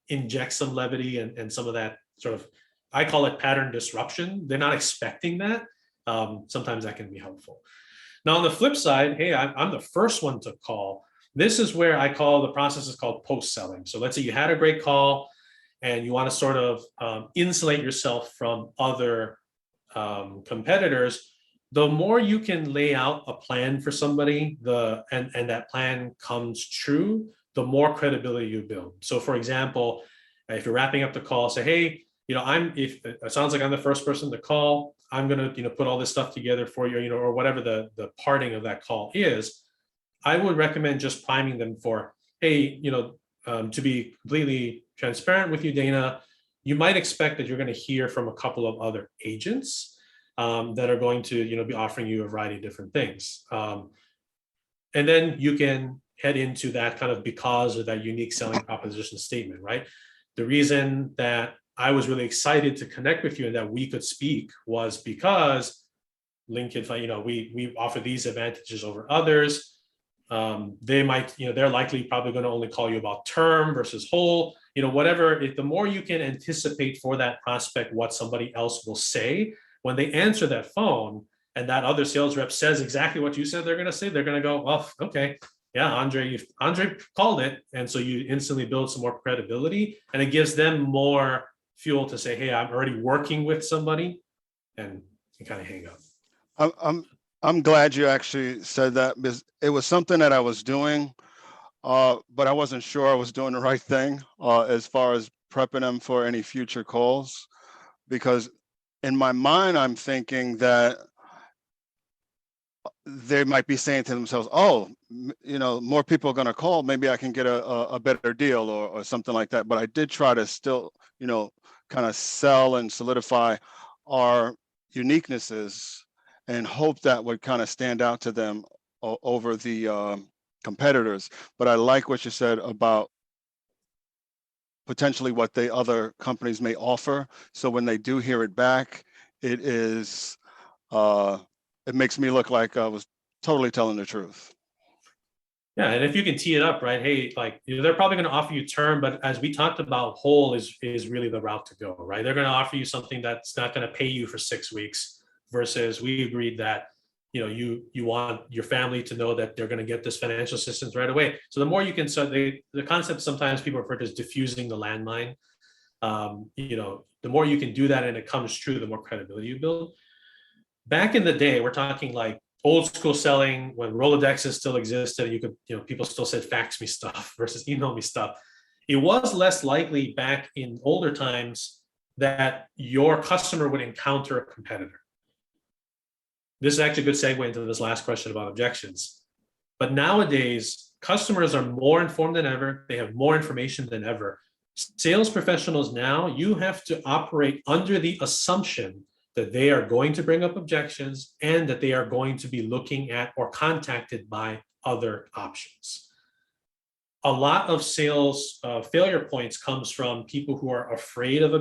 inject some levity and some of that sort of, I call it pattern disruption. They're not expecting that. Sometimes that can be helpful. Now on the flip side, hey, I'm the first one to call. This is where I call the process is called post-selling. So let's say you had a great call and you want to sort of insulate yourself from other competitors. The more you can lay out a plan for somebody, and that plan comes true, the more credibility you build. So for example, if you're wrapping up the call, say, hey, if it sounds like I'm the first person to call, I'm going to, put all this stuff together for you, or whatever the parting of that call is. I would recommend just priming them for, hey, to be completely transparent with you, Dana, you might expect that you're going to hear from a couple of other agents that are going to, be offering you a variety of different things. And then you can head into that kind of because, or that unique selling proposition statement, right? The reason that I was really excited to connect with you and that we could speak was because Lincoln, we offer these advantages over others. They might, they're likely probably going to only call you about term versus whole, whatever. The more you can anticipate for that prospect what somebody else will say when they answer that phone, and that other sales rep says exactly what you said they're going to say, they're going to go, well, okay, yeah, Andre called it. And so you instantly build some more credibility, and it gives them more fuel to say, hey, I'm already working with somebody, and you kind of hang up. I'm glad you actually said that, because it was something that I was doing, but I wasn't sure I was doing the right thing as far as prepping them for any future calls, because in my mind, I'm thinking that they might be saying to themselves, oh, more people are going to call, maybe I can get a better deal or something like that. But I did try to still, kind of sell and solidify our uniquenesses and hope that would kind of stand out to them over the competitors. But I like what you said about potentially what the other companies may offer. So when they do hear it back, it is, it makes me look like I was totally telling the truth. Yeah, and if you can tee it up, right? Hey, like, you know, they're probably going to offer you term, but as we talked about, whole is really the route to go, right? They're going to offer you something that's not going to pay you for 6 weeks, versus we agreed that, you know, you want your family to know that they're going to get this financial assistance right away. So the more you can, so the concept sometimes people refer to as diffusing the landmine. You know, the more you can do that and it comes true, the more credibility you build. Back in the day, we're talking like old school selling, when Rolodexes still existed, you could, you know, people still said fax me stuff versus email me stuff. It was less likely back in older times that your customer would encounter a competitor. This is actually a good segue into this last question about objections. But nowadays, customers are more informed than ever. They have more information than ever. Sales professionals now, you have to operate under the assumption that they are going to bring up objections and that they are going to be looking at or contacted by other options. A lot of sales failure points comes from people who are afraid of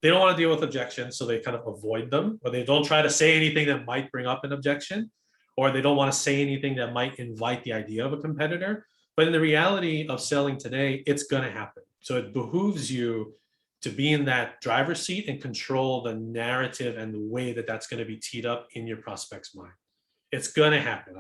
they don't want to deal with objections, so they kind of avoid them, or they don't try to say anything that might bring up an objection, or they don't want to say anything that might invite the idea of a competitor. But in the reality of selling today, it's going to happen. So it behooves you to be in that driver's seat and control the narrative and the way that that's going to be teed up in your prospect's mind. It's going to happen.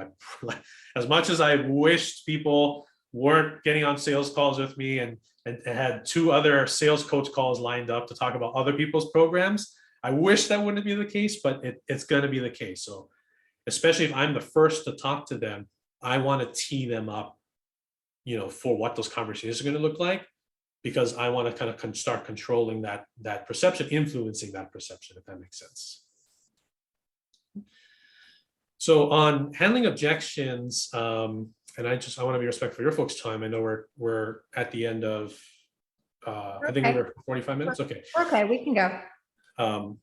As much as I wished people weren't getting on sales calls with me and had 2 other sales coach calls lined up to talk about other people's programs, I wish that wouldn't be the case, but it's going to be the case. So especially if I'm the first to talk to them, I want to tee them up, you know, for what those conversations are going to look like, because I want to kind of start controlling that perception, influencing that perception, if that makes sense. So on handling objections, and I want to be respectful of your folks' time. I know we're at the end of, I think we're 45 minutes. Okay. Okay, we can go.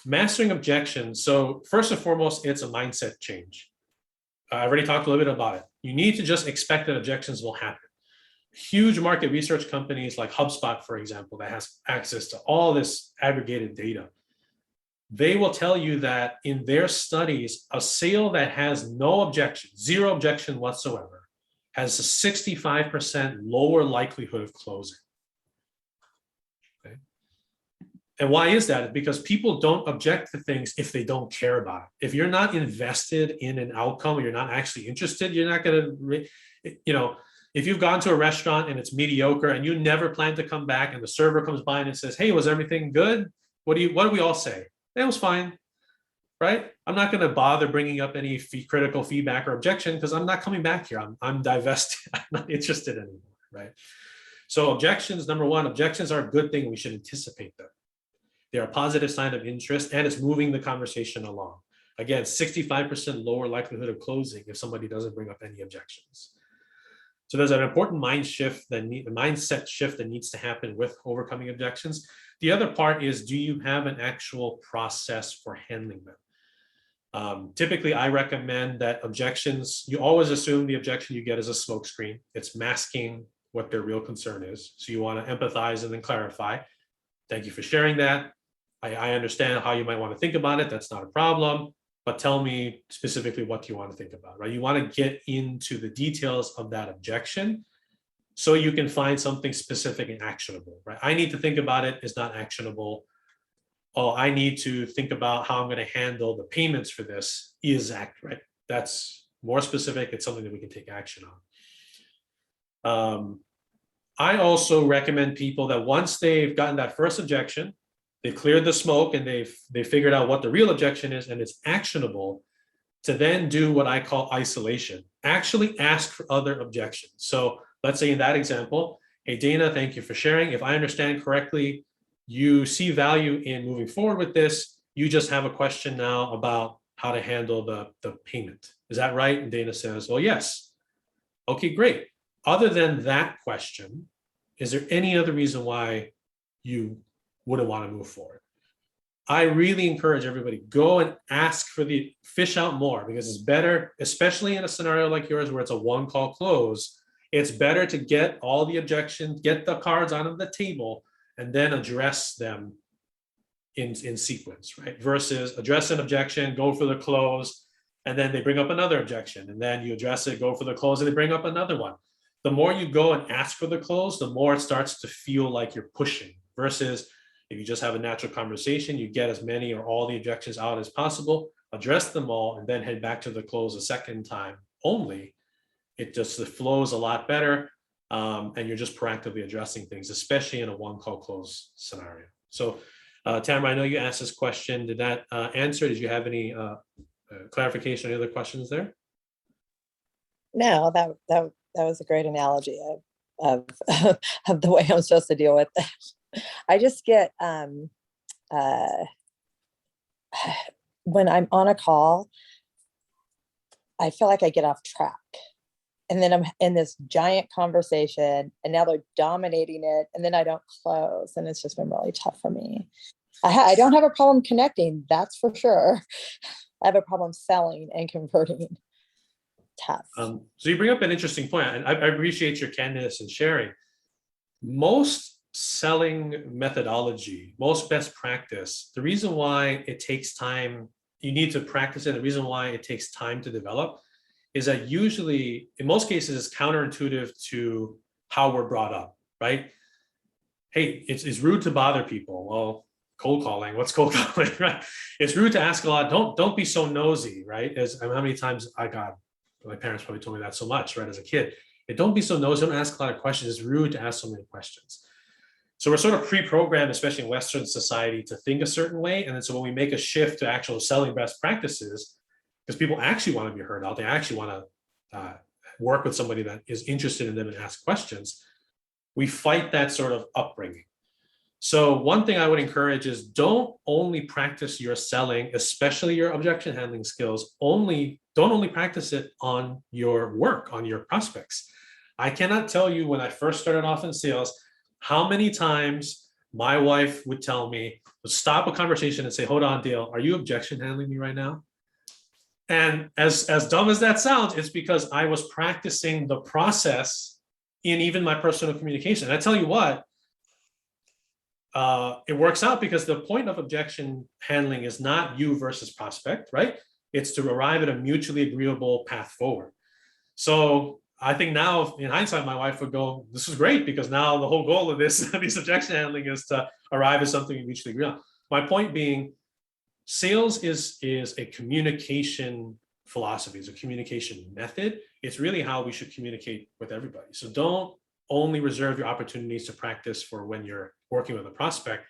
Mastering objections. So first and foremost, it's a mindset change. I already talked a little bit about it. You need to just expect that objections will happen. Huge market research companies like HubSpot, for example, that has access to all this aggregated data, they will tell you that in their studies, a sale that has no objection, 0 objection whatsoever, has a 65% lower likelihood of closing. Okay. And why is that? Because people don't object to things if they don't care about it. If you're not invested in an outcome, or you're not actually interested, you're not going to, you know, if you've gone to a restaurant and it's mediocre and you never plan to come back, and the server comes by and says, "Hey, was everything good?" What do we all say? It was fine, right? I'm not going to bother bringing up any critical feedback or objection because I'm not coming back here. I'm divested. I'm not interested anymore, right? So objections, number one, objections are a good thing. We should anticipate them. They're a positive sign of interest, and it's moving the conversation along. Again, 65% lower likelihood of closing if somebody doesn't bring up any objections. So there's an important mindset shift that needs to happen with overcoming objections. The other part is, do you have an actual process for handling them? Typically, I recommend that objections, you always assume the objection you get is a smokescreen. It's masking what their real concern is. So you want to empathize and then clarify. Thank you for sharing that. I understand how you might want to think about it. That's not a problem. But tell me specifically what you want to think about, right? You want to get into the details of that objection so you can find something specific and actionable, right? I need to think about it is not actionable. Oh, I need to think about how I'm going to handle the payments for this is right? That's more specific. It's something that we can take action on. I also recommend people that once they've gotten that first objection, they've cleared the smoke and they've figured out what the real objection is and it's actionable, to then do what I call isolation. Actually ask for other objections. So let's say in that example, "Hey, Dana, thank you for sharing. If I understand correctly, you see value in moving forward with this. You just have a question now about how to handle the payment. Is that right?" And Dana says, "Well, yes." Okay, great. Other than that question, is there any other reason why you wouldn't want to move forward? I really encourage everybody, go and ask for the fish out more, because it's better, especially in a scenario like yours where it's a one call close. It's better to get all the objections, get the cards onto the table, and then address them in sequence, right? Versus address an objection, go for the close, and then they bring up another objection, and then you address it, go for the close, and they bring up another one. The more you go and ask for the close, the more it starts to feel like you're pushing, versus if you just have a natural conversation, you get as many or all the objections out as possible, address them all, and then head back to the close a second time only. It flows a lot better, and you're just proactively addressing things, especially in a one call close scenario. So Tamara, I know you asked this question. Did that answer? Did you have any clarification or other questions there? No, that was a great analogy of of the way I'm supposed to deal with it. I just get when I'm on a call, I feel like I get off track. And then I'm in this giant conversation, and now they're dominating it, and then I don't close, and it's just been really tough for me. I don't have a problem connecting, that's for sure. I have a problem selling and converting. Tough. So you bring up an interesting point, and I appreciate your candidness and sharing. Most selling methodology, most best practice, the reason why it takes time, you need to practice it, the reason why it takes time to develop is that usually, in most cases, it's counterintuitive to how we're brought up, right? Hey, it's rude to bother people. Well, cold calling, what's cold calling, right? It's rude to ask a lot. Don't be so nosy, right? As how many times my parents probably told me that so much, right, as a kid. Don't be so nosy, don't ask a lot of questions. It's rude to ask so many questions. So we're sort of pre-programmed, especially in Western society, to think a certain way. And then so when we make a shift to actual selling best practices, because people actually want to be heard out, they actually want to work with somebody that is interested in them and ask questions, we fight that sort of upbringing. So one thing I would encourage is don't only practice your selling, especially your objection handling skills, don't only practice it on your work, on your prospects. I cannot tell you when I first started off in sales, how many times my wife would tell me, stop a conversation and say, hold on, Dale, are you objection handling me right now? And as dumb as that sounds, it's because I was practicing the process in even my personal communication. And I tell you what, it works out, because the point of objection handling is not you versus prospect, right? It's to arrive at a mutually agreeable path forward. So I think now, in hindsight, my wife would go, this is great, because now the whole goal of this objection handling is to arrive at something we mutually agree on. My point being, sales is a communication philosophy, it's a communication method. It's really how we should communicate with everybody. So don't only reserve your opportunities to practice for when you're working with a prospect.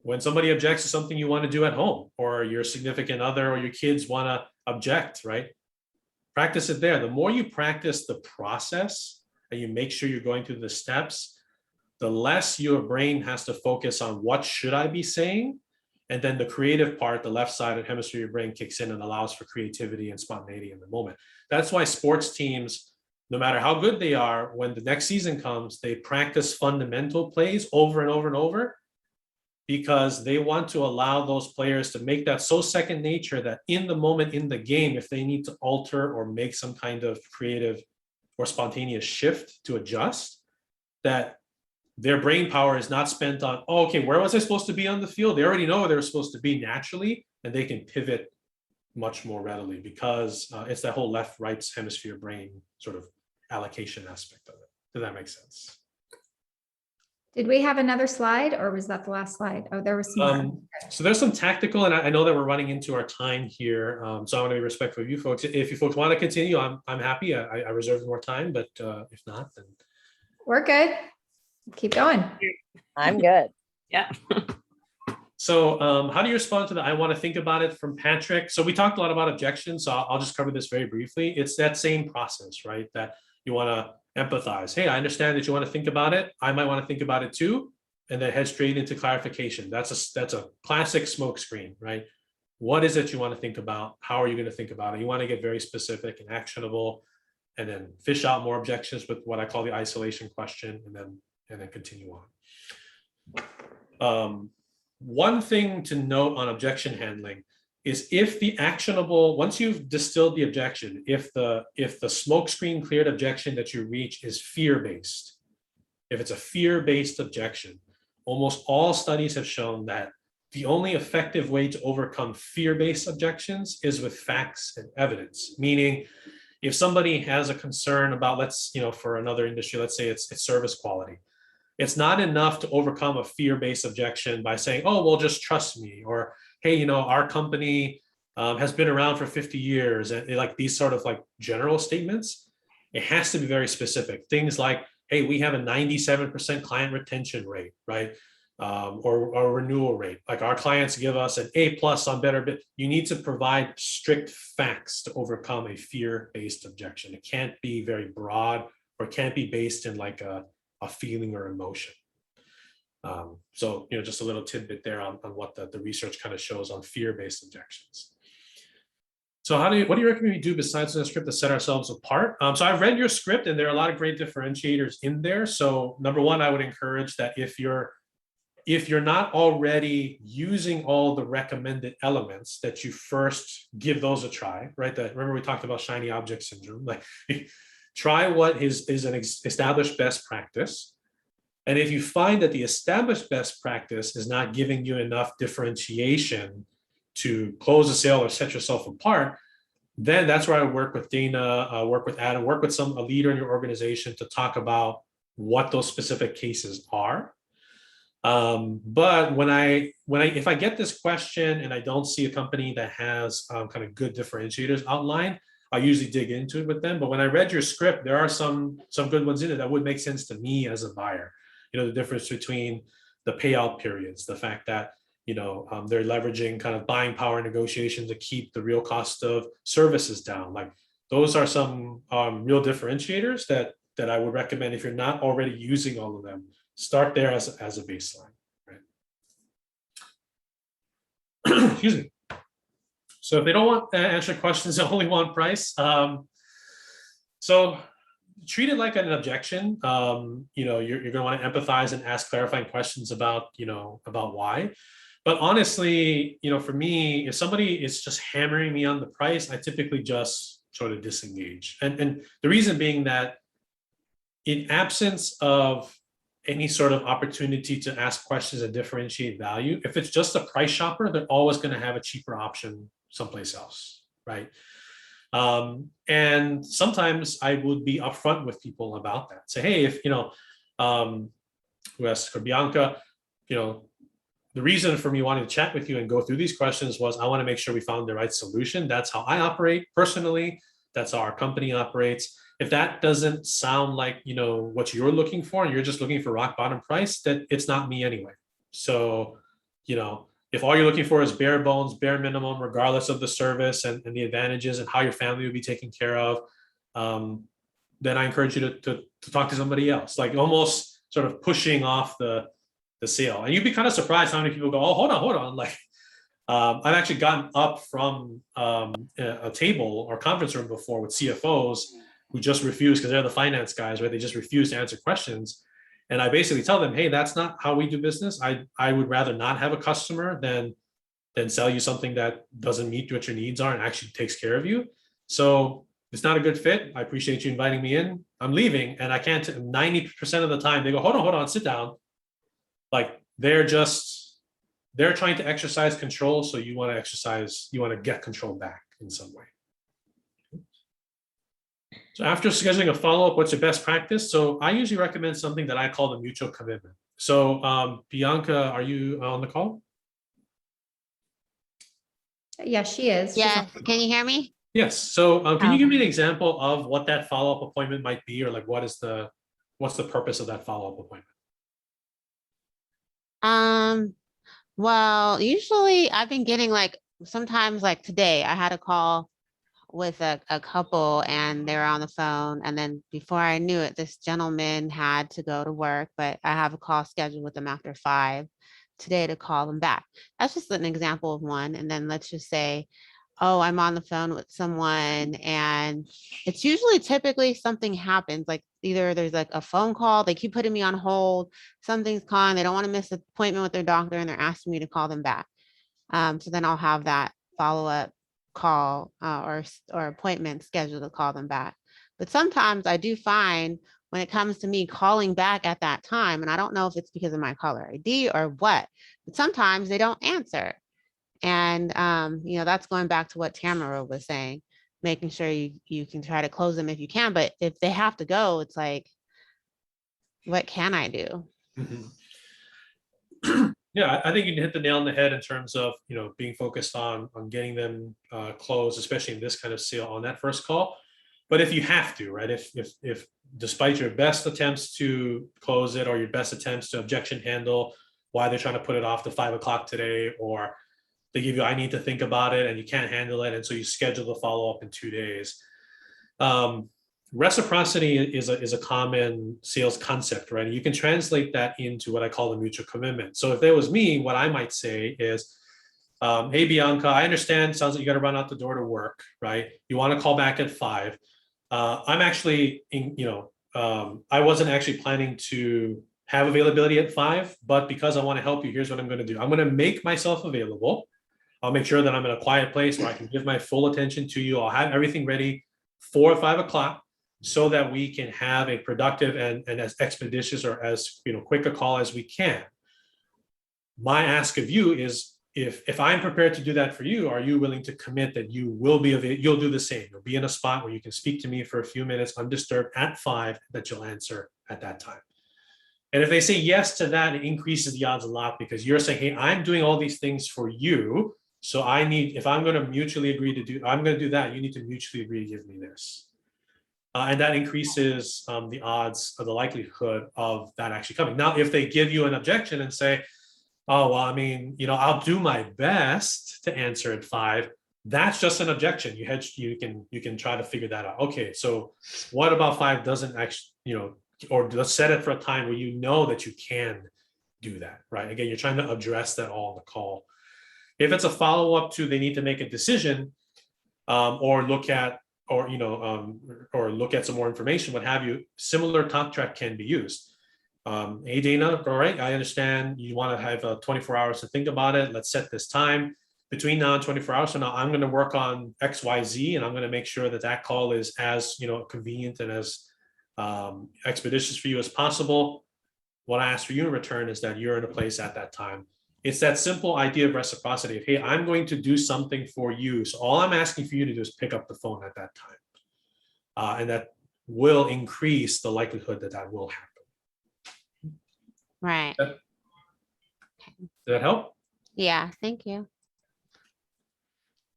When somebody objects to something you want to do at home, or your significant other or your kids want to object, right? Practice it there. The more you practice the process and you make sure you're going through the steps, the less your brain has to focus on what should I be saying. And then the creative part, the left side of hemisphere of your brain kicks in and allows for creativity and spontaneity in the moment. That's why sports teams, no matter how good they are, when the next season comes, they practice fundamental plays over and over and over, because they want to allow those players to make that so second nature that in the moment in the game, if they need to alter or make some kind of creative or spontaneous shift to adjust, that their brain power is not spent on, oh, okay, where was I supposed to be on the field? They already know where they're supposed to be naturally, and they can pivot much more readily, because it's that whole left-right hemisphere brain sort of allocation aspect of it. Does that make sense? Did we have another slide, or was that the last slide? Oh, there was some more. So there's some tactical, and I know that we're running into our time here. So I want to be respectful of you folks. If you folks want to continue, I'm happy. I reserve more time, but if not, then. We're good. Keep going. I'm good. Yeah. So how do you respond to the I want to think about it from Patrick? So we talked a lot about objections, so I'll just cover this very briefly. It's that same process, right? That you want to empathize. Hey, I understand that you want to think about it. I might want to think about it too. And then head straight into clarification. That's a classic smoke screen, right? What is it you want to think about? How are you going to think about it? You want to get very specific and actionable, and then fish out more objections with what I call the isolation question, and then continue on. one thing to note on objection handling is if the actionable, once you've distilled the objection, if the smokescreen cleared objection that you reach is fear-based, if it's a fear-based objection, almost all studies have shown that the only effective way to overcome fear-based objections is with facts and evidence. Meaning, if somebody has a concern about, let's, for another industry, let's say it's service quality. It's not enough to overcome a fear-based objection by saying, oh, well, just trust me, or, hey, our company has been around for 50 years, and like these sort of like general statements. It has to be very specific. Things like, hey, we have a 97% client retention rate, right? Or renewal rate. Like our clients give us an A+ on better bit. You need to provide strict facts to overcome a fear-based objection. It can't be very broad, or it can't be based in like a feeling or emotion. So, just a little tidbit there on what the research kind of shows on fear-based objections. So what do you recommend we do besides the script to set ourselves apart? So I've read your script, and there are a lot of great differentiators in there. So number one, I would encourage that if you're not already using all the recommended elements, that you first give those a try, right? Remember we talked about shiny object syndrome, like try what is an established best practice. And if you find that the established best practice is not giving you enough differentiation to close a sale or set yourself apart, then that's where I work with Dana, work with Adam, work with a leader in your organization to talk about what those specific cases are. But if I get this question and I don't see a company that has kind of good differentiators outlined, I usually dig into it with them. But when I read your script, there are some good ones in it that would make sense to me as a buyer. The difference between the payout periods, the fact that they're leveraging kind of buying power negotiation to keep the real cost of services down. Like those are some real differentiators that I would recommend if you're not already using all of them. Start there as a baseline, right? Excuse me. So if they don't want to answer questions, they only want price. So treat it like an objection. You're going to want to empathize and ask clarifying questions about why. But honestly, for me, if somebody is just hammering me on the price, I typically just sort of disengage. And the reason being that in absence of any sort of opportunity to ask questions and differentiate value, if it's just a price shopper, they're always going to have a cheaper option someplace else, right? And sometimes I would be upfront with people about that. Say, hey, if who asked for Bianca, the reason for me wanting to chat with you and go through these questions was I want to make sure we found the right solution. That's how I operate personally. That's how our company operates. If that doesn't sound like what you're looking for, and you're just looking for rock bottom price, then it's not me anyway. So if all you're looking for is bare bones, bare minimum, regardless of the service and the advantages and how your family will be taken care of, then I encourage you to talk to somebody else, like almost sort of pushing off the sale. And you'd be kind of surprised how many people go, oh, hold on. Like I've actually gotten up from a table or conference room before with CFOs who just refuse, because they're the finance guys, right? They just refuse to answer questions. And I basically tell them, hey, that's not how we do business. I would rather not have a customer than sell you something that doesn't meet what your needs are and actually takes care of you. So it's not a good fit. I appreciate you inviting me in. I'm leaving, and I can't, 90% of the time they go, hold on, sit down. Like they're trying to exercise control. So you want to get control back in some way. So after scheduling a follow-up, what's your best practice? So I usually recommend something that I call the mutual commitment. So Bianca, are you on the call? Yeah, she is. Yes, can you hear me? Yes. So can you give me an example of what that follow-up appointment might be, or like what's the purpose of that follow-up appointment? Well, usually I've been getting sometimes like today I had a call with a couple and they were on the phone, and then before I knew it, this gentleman had to go to work, but I have a call scheduled with them after 5 today to call them back. That's just an example of one. And then let's just say, oh, I'm on the phone with someone, and it's usually typically something happens, like either there's like a phone call, they keep putting me on hold, something's calling, they don't want to miss an appointment with their doctor and they're asking me to call them back. So then I'll have that follow-up call or appointment scheduled to call them back. But sometimes I do find when it comes to me calling back at that time, and I don't know if it's because of my caller ID or what, but sometimes they don't answer. And, that's going back to what Tamara was saying, making sure you can try to close them if you can, but if they have to go, it's like, what can I do? Yeah, I think you hit the nail on the head in terms of, being focused on getting them closed, especially in this kind of sale on that first call. But if you have to, right, if despite your best attempts to close it or your best attempts to objection handle why they're trying to put it off to 5 o'clock today, or they give you, I need to think about it, and you can't handle it, and so you schedule the follow-up in 2 days. Reciprocity is a common sales concept, right? You can translate that into what I call the mutual commitment. So if there was me, what I might say is, hey, Bianca, I understand, sounds like you got to run out the door to work, right? You want to call back at 5. I'm actually, I wasn't actually planning to have availability at 5, but because I want to help you, here's what I'm going to do. I'm going to make myself available. I'll make sure that I'm in a quiet place where I can give my full attention to you. I'll have everything ready for 5 o'clock so that we can have a productive and as expeditious or as quick a call as we can. My ask of you is, if I'm prepared to do that for you, are you willing to commit that you will be you'll do the same? You'll be in a spot where you can speak to me for a few minutes undisturbed at 5, that you'll answer at that time. And if they say yes to that, it increases the odds a lot, because you're saying, hey, I'm doing all these things for you. So if I'm going to mutually agree to do, I'm going to do that, you need to mutually agree to give me this. And that increases the odds or the likelihood of that actually coming. Now, if they give you an objection and say, oh, well, I mean, I'll do my best to answer at 5, that's just an objection. You can try to figure that out. Okay, so what about 5 doesn't actually, or let's set it for a time where that you can do that, right? Again, you're trying to address that all in the call. If it's a follow-up to, they need to make a decision, or look at some more information, what have you, similar talk track can be used. Hey, Dana, all right, I understand you want to have 24 hours to think about it. Let's set this time. Between now and 24 hours from now, I'm going to work on XYZ, and I'm going to make sure that call is as convenient and as expeditious for you as possible. What I ask for you in return is that you're in a place at that time. It's that simple idea of reciprocity. Hey, I'm going to do something for you, so all I'm asking for you to do is pick up the phone at that time, and that will increase the likelihood that will happen. Right. Did that help? Yeah, thank you.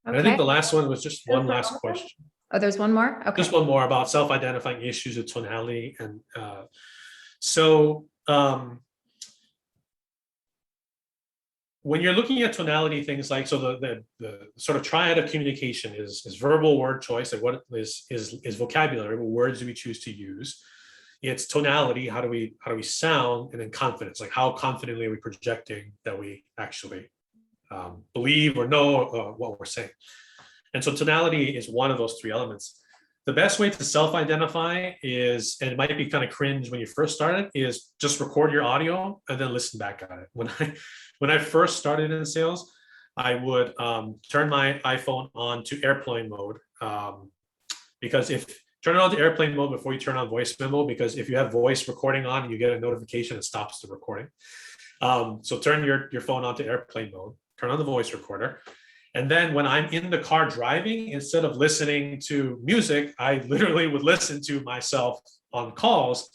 And I think the last one was just one last question. Oh, there's one more? Okay. Just one more about self-identifying issues with tonality. And when you're looking at tonality, things like, so the sort of triad of communication is verbal word choice, like what is vocabulary, what words do we choose to use? It's tonality, how do we sound, and then confidence, like how confidently are we projecting that we actually believe or know what we're saying. And so tonality is one of those 3 elements. The best way to self-identify is, and it might be kind of cringe when you first started, is just record your audio and then listen back at it. When I first started in sales, I would turn my iPhone on to airplane mode, because turn it on to airplane mode before you turn on voice memo, because if you have voice recording on and you get a notification, it stops the recording. So turn your phone on to airplane mode, turn on the voice recorder. And then when I'm in the car driving, instead of listening to music, I literally would listen to myself on calls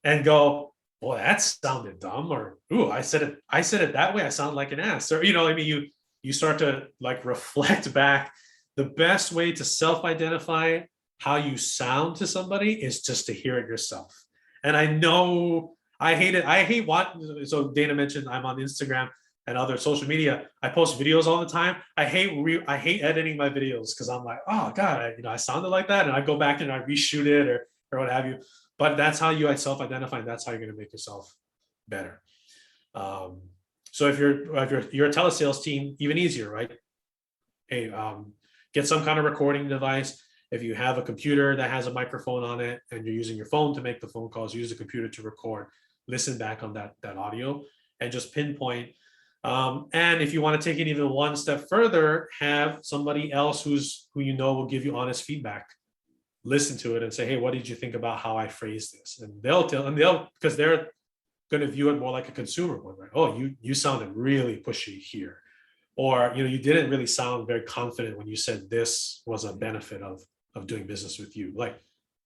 and go, boy, that sounded dumb, or, ooh, I said it that way, I sound like an ass. Or, you start to like reflect back. The best way to self-identify how you sound to somebody is just to hear it yourself. And I know I hate it. So Dana mentioned I'm on Instagram and other social media. I post videos all the time. I hate editing my videos, because I'm like, oh God, I sounded like that, and I go back and I reshoot it or what have you. But that's how you self-identify, and that's how you're going to make yourself better. So if you're a telesales team, even easier, right? Hey, get some kind of recording device. If you have a computer that has a microphone on it and you're using your phone to make the phone calls, use the computer to record, listen back on that audio and just pinpoint. And if you want to take it even one step further, have somebody else who you know will give you honest feedback. Listen to it and say, hey, what did you think about how I phrased this? And they'll because they're going to view it more like a consumer one, right? Oh, you sounded really pushy here. Or, you didn't really sound very confident when you said this was a benefit of doing business with you.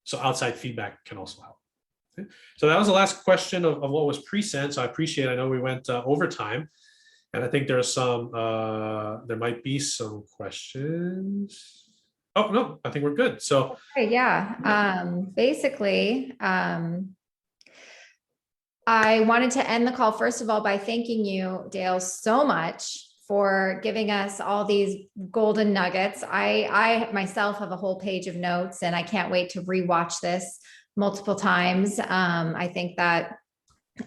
So outside feedback can also help. Okay. So that was the last question of what was pre-sent. So I know we went over time. And I think there's there might be some questions. Oh, no, I think we're good. So okay, yeah. Basically, I wanted to end the call, first of all, by thanking you, Dale, so much for giving us all these golden nuggets. I myself have a whole page of notes and I can't wait to rewatch this multiple times. I think that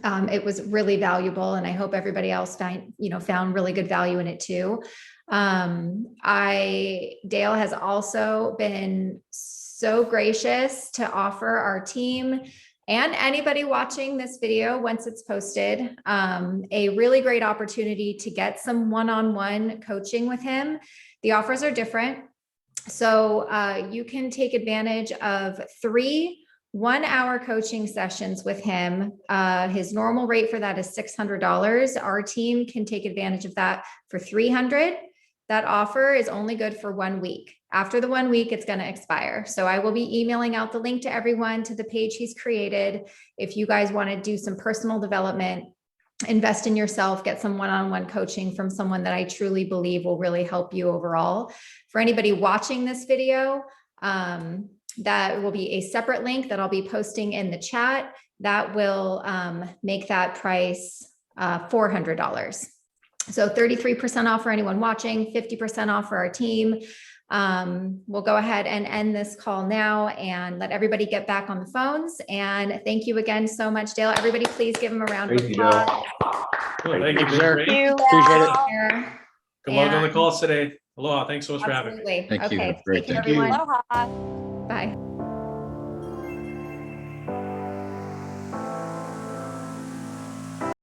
it was really valuable and I hope everybody else found really good value in it too. Dale has also been so gracious to offer our team and anybody watching this video once it's posted, a really great opportunity to get some one-on-one coaching with him. The offers are different. So you can take advantage of 3 1-hour coaching sessions with him. His normal rate for that is $600. Our team can take advantage of that for $300. That offer is only good for 1 week. After the 1 week, it's going to expire. So I will be emailing out the link to everyone to the page he's created. If you guys want to do some personal development, invest in yourself, get some one-on-one coaching from someone that I truly believe will really help you overall. For anybody watching this video, that will be a separate link that I'll be posting in the chat that will make that price $400. So 33% off for anyone watching, 50% off for our team. We'll go ahead and end this call now and let everybody get back on the phones. And thank you again so much, Dale. Everybody, please give him a round of applause. cool. Thank you. sir. Great. You. Appreciate it. Here. Good luck on the And- calls today. Aloha. Thanks so much for having me. Absolutely. Thank you. Okay. Great. Take care, Thank you. everyone. Aloha. Bye.